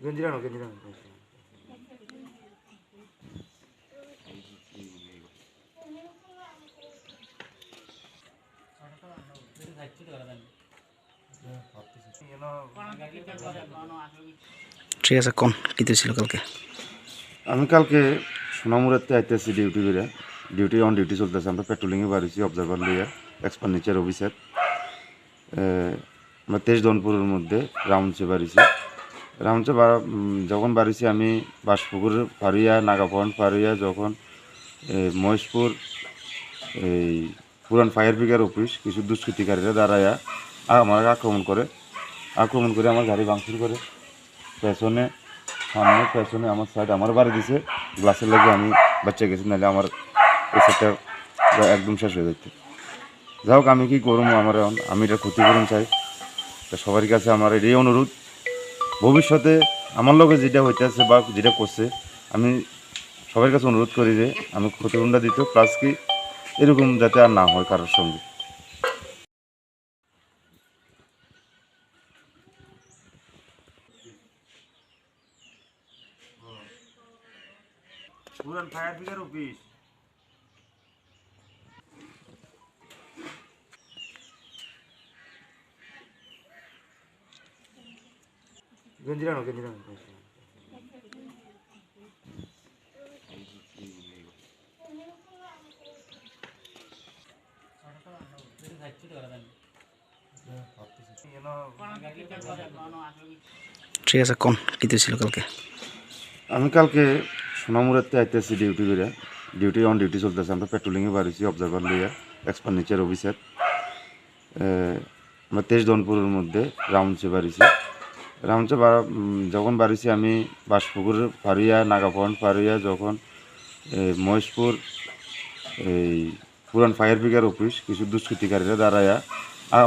ঠিক আছে কোন কী ছিল কালকে? আমি কালকে সোনামুরাতে আইতেছি ডিউটি করে, ডিউটি চলতেছে। আমরা পেট্রোলিংয়ে বাড়িছি অবজারভার লইয়া এক্সপেন্ডিচার অফিসার। আমরা 23 দনপুরের মধ্যে রাউন্ডসে বাড়িছি। রাউন্ডসে যখন বাড়িছি আমি বাসপুকুর পারিয়া নাগাপয়েন্ট পারিয়া যখন মহেশপুর এই পুরান ফায়ার ব্রিগেড অফিস কিছু দুষ্কৃতিকারীরা দাঁড়াইয়া আমার আক্রমণ করে আমার গাড়ি ভাঙচুর করে, পেছনে আমার সাইড আমার বাড়ি দিছে, গ্লাসের লাগে আমি বাচ্চা গেছি, নাহলে আমার এই সাইডটা একদম শেষ হয়ে যেত। যাই হোক, আমি কি করবো, আমি এটা ক্ষতিপূরণ চাই। তা সবার কাছে আমার এটাই অনুরোধ, ভবিষ্যতে আমার লগে যেটা হইতেছে বা যেটা করছে, আমি সবার কাছে অনুরোধ করি যে আমি ক্ষতিপূরণটা দিত, প্লাস কি এরকম যাতে আর না হয় কারোর সঙ্গে। পুরান ফায়ার ব্রিগেড অফিস গঞ্জিরানো ঠিক আছে কোন কী ছিল কালকে? আমি কালকে সোনামুরাতে আইতেছি ডিউটি করে, ডিউটি চলতেছে। আমরা পেট্রোলিংয়ে বাড়িছি অবজারভার লইয়া এক্সপেন্ডিচার অফিসার। আমরা 23 দনপুরের মধ্যে রাউন্ডসে বাড়িছি। যখন বাড়িছি আমি বাসপুকুর পারিয়া নাগাপয়েন্ট পারিয়া যখন মহেশপুর এই পুরান ফায়ার ব্রিগেড অফিস কিছু দুষ্কৃতিকারীরা দাঁড়াইয়া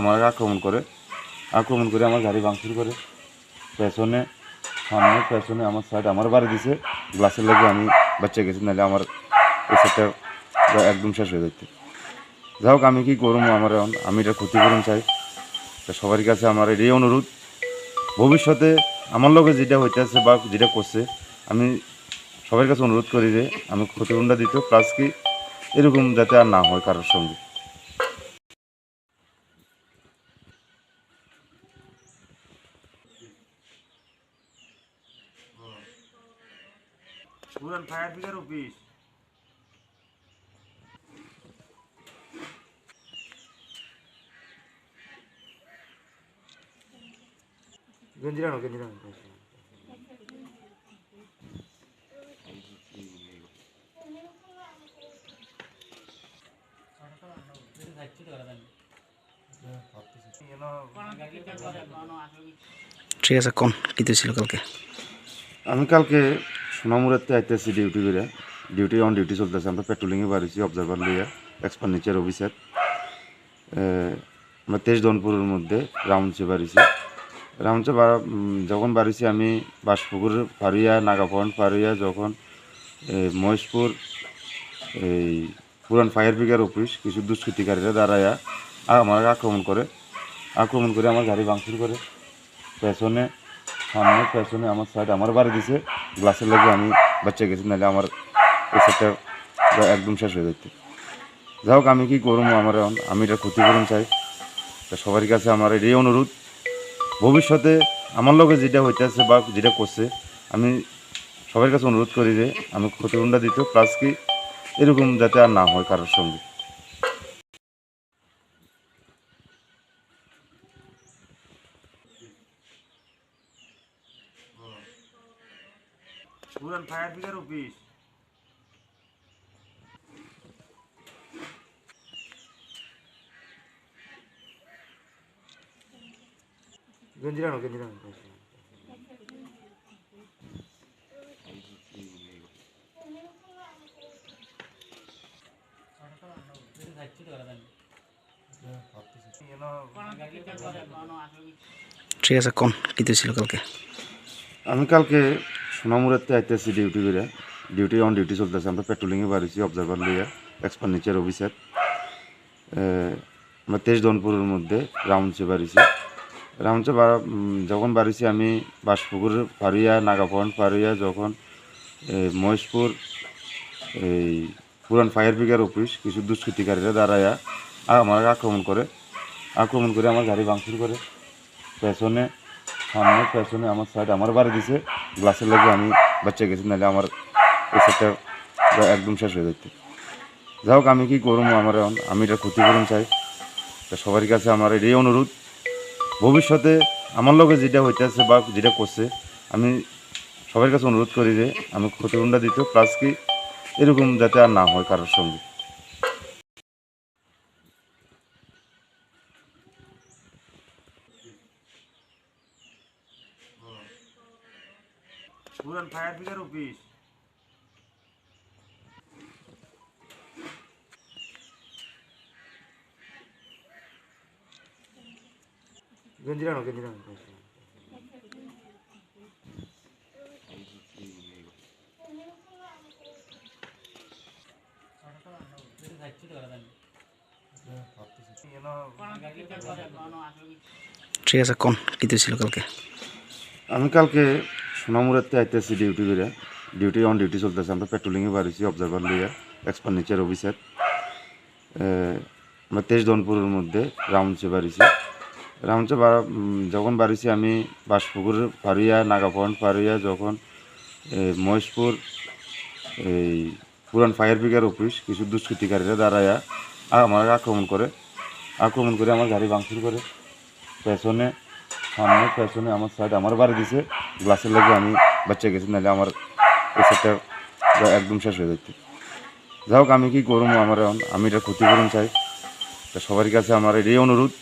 আমার আক্রমণ করে আমার গাড়ি ভাঙচুর করে, পেছনে আমার সাইড আমার বাড়ি দিছে, গ্লাসের লাগে আমি বাচ্চা গেছি, নাহলে আমার এই সাইডটা একদম শেষ হয়ে যেত। যাই হোক, আমি কি করবো, আমি এটা ক্ষতিপূরণ চাই। তা সবার কাছে আমার এটাই অনুরোধ, ভবিষ্যতে আমার লগে যেটা হইতেছে বা যেটা করছে, আমি সবার কাছে অনুরোধ করি যে আমি ক্ষতিপূরণটা দিত, প্লাস কি এরকম যাতে আর না হয় কারোর সঙ্গে। পুরান ফায়ার ব্রিগেড অফিস গঞ্জিরানো ঠিক আছে কোন কী ছিল কালকে? আমি কালকে সোনামুরাতে আইতেছি ডিউটি করে, ডিউটি চলতেছে। আমরা পেট্রোলিংয়ে বাড়িছি অবজারভার লইয়া এক্সপেন্ডিচার অফিসার। আমরা 23 দনপুরের মধ্যে রাউন্ডসে বাড়িছি। যখন বাড়িছি আমি বাসপুকুর পারিয়া নাগাপয়েন্ট পারিয়া যখন মহেশপুর এই পুরান ফায়ার ব্রিগেড অফিস কিছু দুষ্কৃতিকারীরা দাঁড়াইয়া আমার আক্রমণ করে আমার গাড়ি ভাঙচুর করে, পেছনে আমার সাইড আমার বাড়ি দিছে, গ্লাসের লাগে আমি বাচ্চা গেছি, নাহলে আমার এই সাইডটা একদম শেষ হয়ে যেত। যাই হোক, আমি কি করবো, আমি এটা ক্ষতিপূরণ চাই। তা সবার কাছে আমার এটাই অনুরোধ, ভবিষ্যতে আমার লগে যেটা হইতেছে বা যেটা করছে, আমি সবার কাছে অনুরোধ করি যে আমি ক্ষতিপূরণটা দিত, প্লাস কি এরকম যাতে আর না হয় কারোর সঙ্গে। পুরান ফায়ার ব্রিগেড অফিস গঞ্জিরানো ঠিক আছে কোন কী ছিল কালকে? আমি কালকে সোনামুরাতে আইতেছি ডিউটি করে, ডিউটি চলতেছে। আমরা পেট্রোলিংয়ে বাড়িছি অবজারভার লইয়া এক্সপেন্ডিচার অফিসার। আমরা 23 দনপুরের মধ্যে রাউন্ডসে বাড়িছি। রামচে যখন বাড়িছি আমি বাসপুকুর পারিয়া নাগাপয়েন্ট পারিয়া যখন মহেশপুর এই পুরান ফায়ার ব্রিগেড অফিস কিছু দুষ্কৃতিকারীরা দাঁড়াইয়া আমার আক্রমণ করে আমার গাড়ি ভাঙচুর করে পেছনে সামনে পেছনে আমার সাইড আমার বাড়ি দিছে গ্লাসের লাগে আমি বাচ্চা গেছি, নাহলে আমার এই সাইডটা একদম শেষ হয়ে যেত। যাই হোক, আমি কি করবো, আমি এটা ক্ষতিপূরণ চাই। তা সবার কাছে আমার এটাই অনুরোধ, ভবিষ্যতে আমার লগে যেটা হইতেছে বা যেটা করছে, আমি সবার কাছে অনুরোধ করি যে আমি ক্ষতিপূরণটা দিত, প্লাস কি এরকম যাতে আর না হয় কারোর সঙ্গে। পুরান ফায়ার ব্রিগেড অফিস গঞ্জিরানো ঠিক আছে, কোন কী ছিল কালকে? আমি কালকে সোনামুরাতে আইতেছি ডিউটি করে, অন ডিউটি চলতেছে। আমরা পেট্রোলিংয়ে বাড়িছি অবজারভার লইয়া এক্সপেন্ডিচার অফিসার। আমরা 23 দনপুরের মধ্যে রাউন্ডসে বাড়িছি। যখন বাড়িছি আমি বাসপুকুর পারিয়া নাগাপয়েন্ট পারিয়া যখন মহেশপুর এই পুরান ফায়ার ব্রিগেড অফিস কিছু দুষ্কৃতিকারীরা দাঁড়াইয়া আমার আক্রমণ করে আমার গাড়ি ভাঙচুর করে পেছনে সামনে পেছনে আমার সাইড আমার বাড়ি দিছে গ্লাসের লাগে আমি বাচ্চা গেছি, নাহলে আমার এই সাইডটা একদম শেষ হয়ে যেত। যাই হোক, আমি কি করবো, আমি এটা ক্ষতিপূরণ চাই। তা সবার কাছে আমার এটাই অনুরোধ,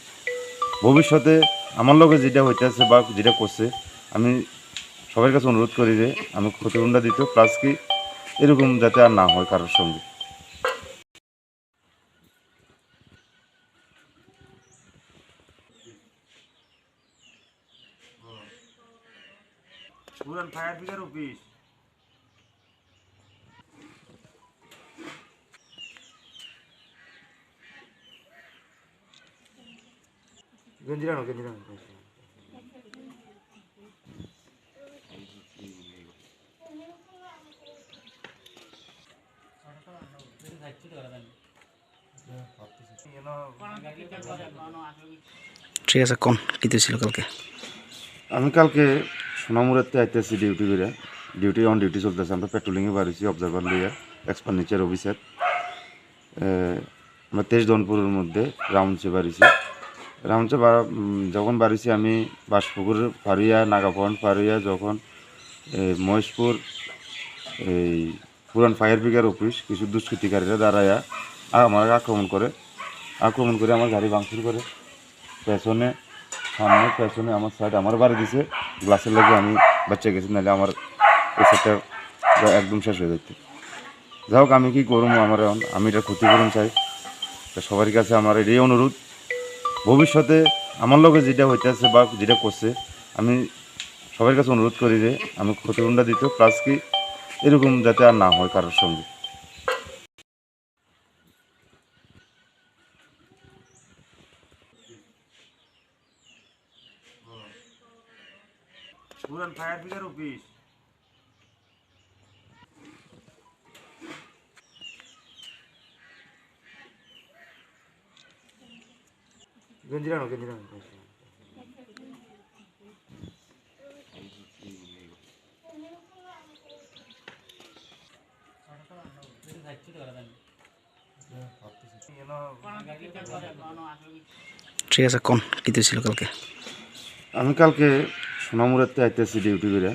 ভবিষ্যতে আমার লগে যেটা হইতেছে বা যেটা করছে, আমি সবার কাছে অনুরোধ করি যে আমি ক্ষতিপূরণটা দিত, প্লাস কি এরকম যাতে আর না হয় কারোর সঙ্গে। পুরান ফায়ার ব্রিগেড অফিস গঞ্জিরানো ঠিক আছে, কোন কী ছিল কালকে? আমি কালকে সোনামুরাতে আইতেছি ডিউটি করে, অন ডিউটি চলতেছে। আমরা পেট্রোলিংয়ে বাড়িছি অবজারভার লইয়া এক্সপেন্ডিচার অফিসার। আমরা 23 দনপুরের মধ্যে রাউন্ডসে বাড়িছি। যখন বাড়িছি আমি বাসপুকুর পারিয়া নাগাপয়েন্ট পারিয়া যখন মহেশপুর এই পুরান ফায়ার ব্রিগেড অফিস কিছু দুষ্কৃতিকারীরা দাঁড়াইয়া আমার আক্রমণ করে আমার গাড়ি ভাঙচুর করে পেছনে সামনে পেছনে আমার সাইড আমার বাড়ি দিছে গ্লাসের লাগে আমি বাচ্চা গেছি, নাহলে আমার এই সাইডটা একদম শেষ হয়ে যেত। যাই হোক, আমি কি করবো, আমি এটা ক্ষতিপূরণ চাই। তা সবার কাছে আমার এটাই অনুরোধ, ভবিষ্যতে আমার লগে যেটা হইতেছে বা যেটা করছে, আমি সবার কাছে অনুরোধ করি যে আমি ক্ষতিপূরণটা দিত, প্লাস কি এরকম যাতে আর না হয় কারোর সঙ্গে। পুরান ফায়ার ব্রিগেড অফিস গঞ্জিরানো ঠিক আছে, কোন কী ছিল কালকে? আমি কালকে সোনামুরাতে আইতেছি ডিউটি করে,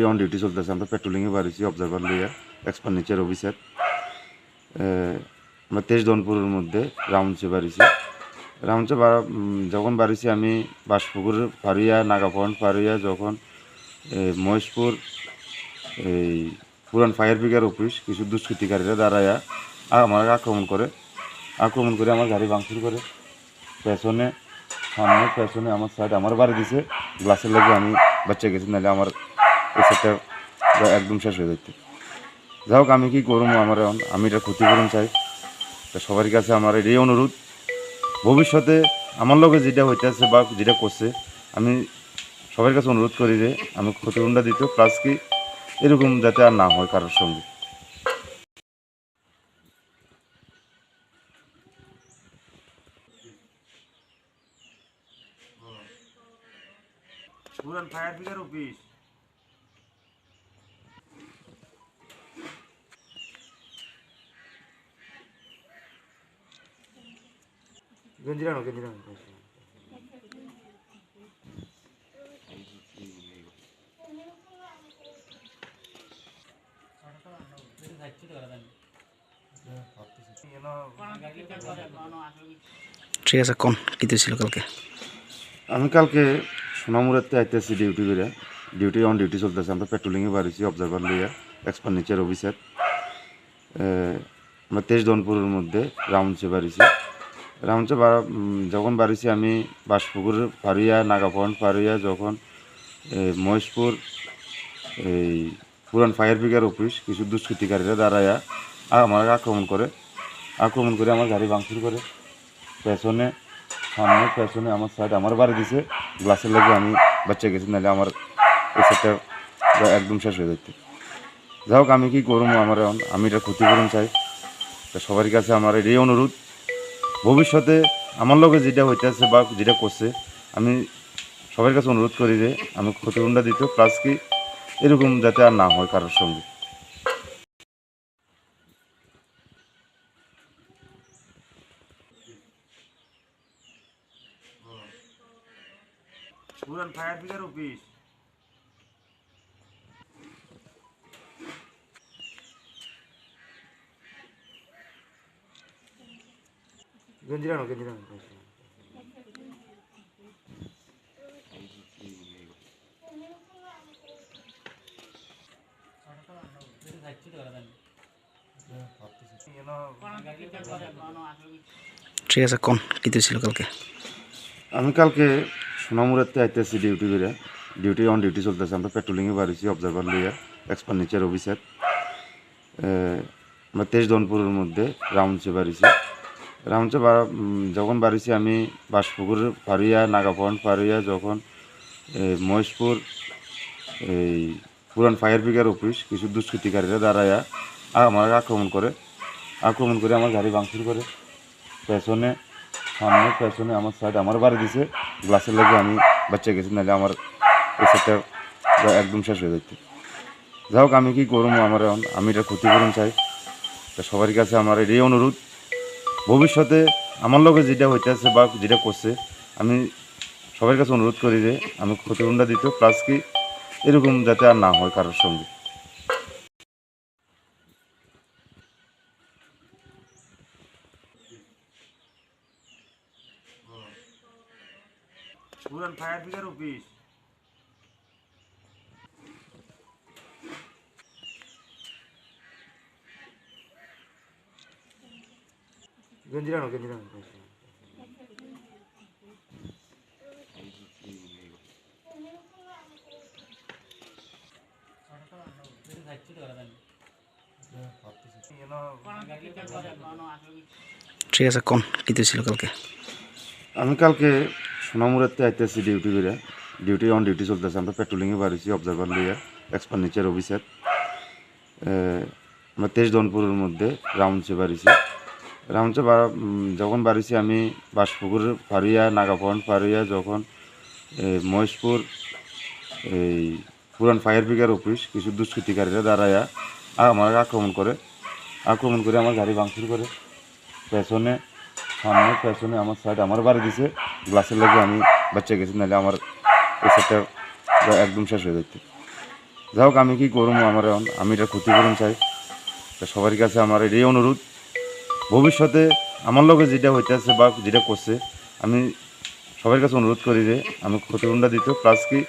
অন ডিউটি চলতেছে। আমরা পেট্রোলিংয়ে বাড়িছি অবজারভার লইয়া এক্সপেন্ডিচার অফিসার। আমরা 23 দনপুরের মধ্যে রাউন্ডসে বাড়িছি। যখন বাড়িছি আমি বাসপুকুর পারিয়া নাগাপয়েন্ট পারিয়া যখন মহেশপুর এই পুরান ফায়ার ব্রিগেড অফিস কিছু দুষ্কৃতিকারীরা দাঁড়াইয়া আমার আক্রমণ করে আমার গাড়ি ভাঙচুর করে পেছনে সামনে পেছনে আমার সাইড আমার বাড়ি দিছে গ্লাসের লাগে আমি বাচ্চা গেছি, নাহলে আমার এই সাইডটা একদম শেষ হয়ে যেত। যাই হোক, আমি কি করবো, আমি এটা ক্ষতিপূরণ চাই। তা সবার কাছে আমার এটাই অনুরোধ, ভবিষ্যতে আমার লগে যেটা হইতেছে বা যেটা করছে, আমি সবার কাছে অনুরোধ করি যে আমি ক্ষতিপূরণটা দিতে, প্লাস কি এরকম যাতে আর না হয় কারোর সঙ্গে। পুরান ফায়ার ব্রিগেড অফিস গঞ্জিরানো গঞ্জিরানো ঠিক আছে, কোন কী ছিল কালকে? আমি কালকে সোনামুরাতে আইতেছি ডিউটি করে, অন ডিউটি চলতেছে। আমরা পেট্রোলিংয়ে বাড়িছি অবজারভার লইয়া, এক্সপেন্ডিচার অফিসার। আমরা 23 দনপুরের মধ্যে রাউন্ডসে বাড়িছি। রাউন্ডসে যখন বাড়িছি আমি বাসপুকুর পারিয়া, নাগাপয়েন্ট পারিয়া, যখন মহেশপুর এই পুরান ফায়ার ব্রিগেড অফিস কিছু দুষ্কৃতিকারীরা দাঁড়াইয়া আমার আক্রমণ করে আমার গাড়ি ভাঙচুর করে, পেছনে সামনে পেছনে আমার সাইড আমার বাড়ি দিছে। গ্লাসের লাগে আমি বাচ্চা গেছি, নাহলে আমার এই সাইডটা একদম শেষ হয়ে যেত। যাই হোক, আমি কি করবো, আমি এটা ক্ষতিপূরণ চাই। তা সবার কাছে আমার এই অনুরোধ, ভবিষ্যতে আমার লগে যেটা হইতেছে বা যেটা করছে, আমি সবার কাছে অনুরোধ করি যে আমি ক্ষতিপূরণটা দিতে, প্লাস কি এরকম যাতে আর না হয় কারোর সঙ্গে। পুরান ফায়ার ব্রিগেড অফিস গঞ্জিরানো গঞ্জিরানো ঠিক আছে, কোন কী ছিল কালকে? আমি কালকে সোনামুরাতে আইতেছি ডিউটি করে, অন ডিউটি চলতেছে। আমরা পেট্রোলিংয়ে বাড়িছি অবজারভার লইয়া, এক্সপেন্ডিচার অফিসার। আমরা 23 দনপুরের মধ্যে রাউন্ডসে বাড়িছি। যখন বাড়িছি আমি বাসপুকুর পারিয়া, নাগাপয়েন্ট পারিয়া, যখন মহেশপুর এই পুরান ফায়ার ব্রিগেড অফিস কিছু দুষ্কৃতিকারীরা দাঁড়াইয়া আমার আক্রমণ করে আমার গাড়ি ভাঙচুর করে, পেছনে সামনে পেছনে আমার সাইড আমার বাড়ি দিছে। গ্লাসের লাগে আমি বাচ্চা গেছি, নাহলে আমার এই সাইডটা একদম শেষ হয়ে যেত। যাই হোক, আমি কি করবো, আমি এটা ক্ষতিপূরণ চাই। তা সবার কাছে আমার এই অনুরোধ, ভবিষ্যতে আমার লগে যেটা হইতেছে বা যেটা করছে, আমি সবার কাছে অনুরোধ করি যে আমি ক্ষতিপূরণটা দিতে, প্লাস কি এরকম যাতে আর না হয় কারোর সঙ্গে। পুরান ফায়ার ব্রিগেড অফিস গঞ্জিরানো গঞ্জিরানো ঠিক আছে, কোন কী ছিল কালকে? আমি কালকে সোনামুরাতে আইতেছি ডিউটি করে, অন ডিউটি চলতেছে। আমরা পেট্রোলিংয়ে বাড়িছি অবজারভার লইয়া, এক্সপেন্ডিচার অফিসার। আমরা 23 দনপুরের মধ্যে রাউন্ডসে বাড়িছি। যখন বাড়িছি আমি বাসপুকুর পারিয়া, নাগাপয়েন্ট পারিয়া, যখন মহেশপুর এই পুরান ফায়ার ব্রিগেড অফিস কিছু দুষ্কৃতিকারীরা দাঁড়াইয়া আমার আক্রমণ করে আমার গাড়ি ভাঙচুর করে, পেছনে সামনে পেছনে আমার সাইড আমার বাড়ি দিছে। গ্লাসের লাগে আমি বাচ্চা গেছি, নাহলে আমার এই সাইডটা একদম শেষ হয়ে যেত। যাই হোক, আমি কি করবো, আমি এটা ক্ষতিপূরণ চাই। তা সবার কাছে আমার এই অনুরোধ, ভবিষ্যতে আমার লগে যেটা হইতেছে বা যেটা করছে, আমি সবার কাছে অনুরোধ করি যে আমি ক্ষতিপূরণটা দিতে, প্লাস কি